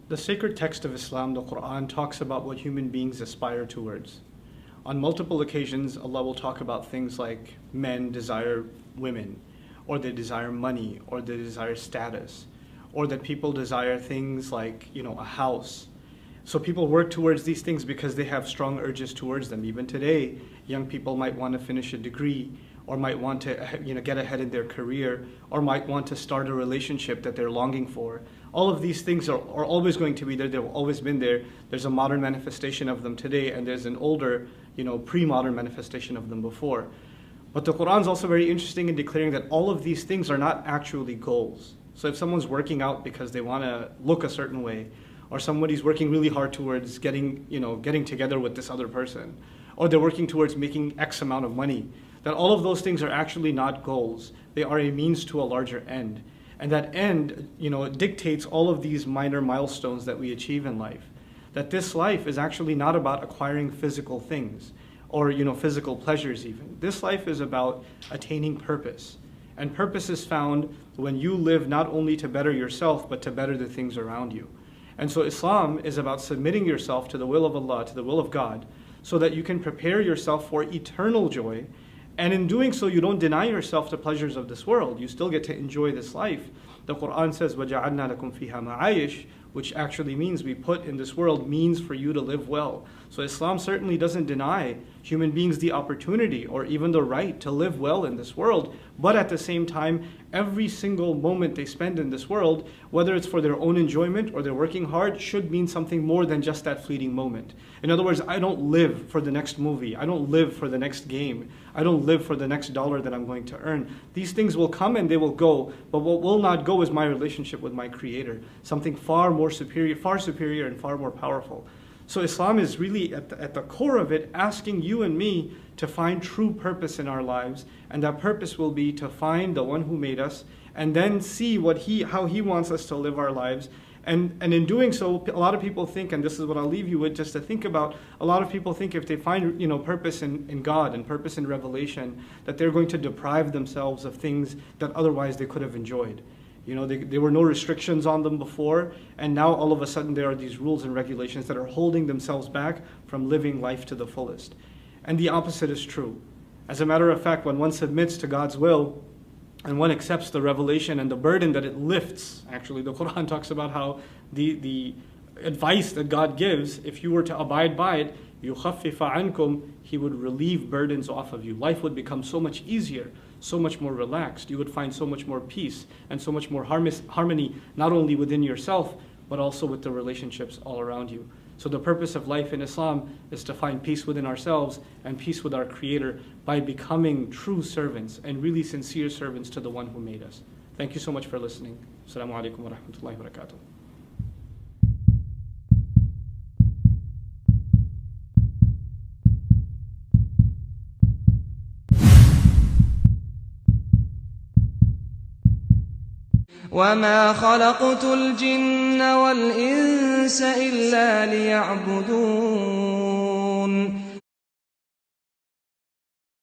The sacred text of Islam, the Quran, talks about what human beings aspire towards. On multiple occasions, Allah will talk about things like men desire women, or they desire money, or they desire status, or that people desire things like, a house. So people work towards these things because they have strong urges towards them. Even today, young people might want to finish a degree, or might want to get ahead in their career, or might want to start a relationship that they're longing for. All of these things are always going to be there. They've always been there. There's a modern manifestation of them today, and there's an older, pre-modern manifestation of them before. But the Quran is also very interesting in declaring that all of these things are not actually goals. So if someone's working out because they want to look a certain way, or somebody's working really hard towards getting together with this other person, or they're working towards making X amount of money, that all of those things are actually not goals. They are a means to a larger end. And that end, dictates all of these minor milestones that we achieve in life. That this life is actually not about acquiring physical things or, physical pleasures even. This life is about attaining purpose. And purpose is found when you live not only to better yourself, but to better the things around you. And so Islam is about submitting yourself to the will of Allah, to the will of God, so that you can prepare yourself for eternal joy. And in doing so, you don't deny yourself the pleasures of this world. You still get to enjoy this life. The Quran says, وَجَعَلْنَا لَكُمْ فِيهَا مَعَايِشْ, which actually means we put in this world means for you to live well. So Islam certainly doesn't deny human beings the opportunity or even the right to live well in this world. But at the same time, every single moment they spend in this world, whether it's for their own enjoyment or they're working hard, should mean something more than just that fleeting moment. In other words, I don't live for the next movie. I don't live for the next game. I don't live for the next dollar that I'm going to earn. These things will come and they will go, but what will not go is my relationship with my Creator, something far superior and far more powerful. So Islam is really at the core of it asking you and me to find true purpose in our lives, and that purpose will be to find the one who made us and then see how he wants us to live our lives. And in doing so, a lot of people think, and this is what I'll leave you with just to think about, a lot of people think if they find purpose in God and purpose in revelation, that they're going to deprive themselves of things that otherwise they could have enjoyed. There were no restrictions on them before, and now all of a sudden there are these rules and regulations that are holding themselves back from living life to the fullest. And the opposite is true. As a matter of fact, when one submits to God's will, and one accepts the revelation and the burden that it lifts, actually the Quran talks about how the advice that God gives, if you were to abide by it, يُخَفِّفَ عَنْكُمْ, He would relieve burdens off of you. Life would become so much easier, so much more relaxed. You would find so much more peace and so much more harmony, not only within yourself, but also with the relationships all around you. So the purpose of life in Islam is to find peace within ourselves and peace with our Creator by becoming true servants and really sincere servants to the one who made us. Thank you so much for listening. Assalamu alaikum wa rahmatullahi wa barakatuh. وما خلقت الجن والإنس إلا ليعبدون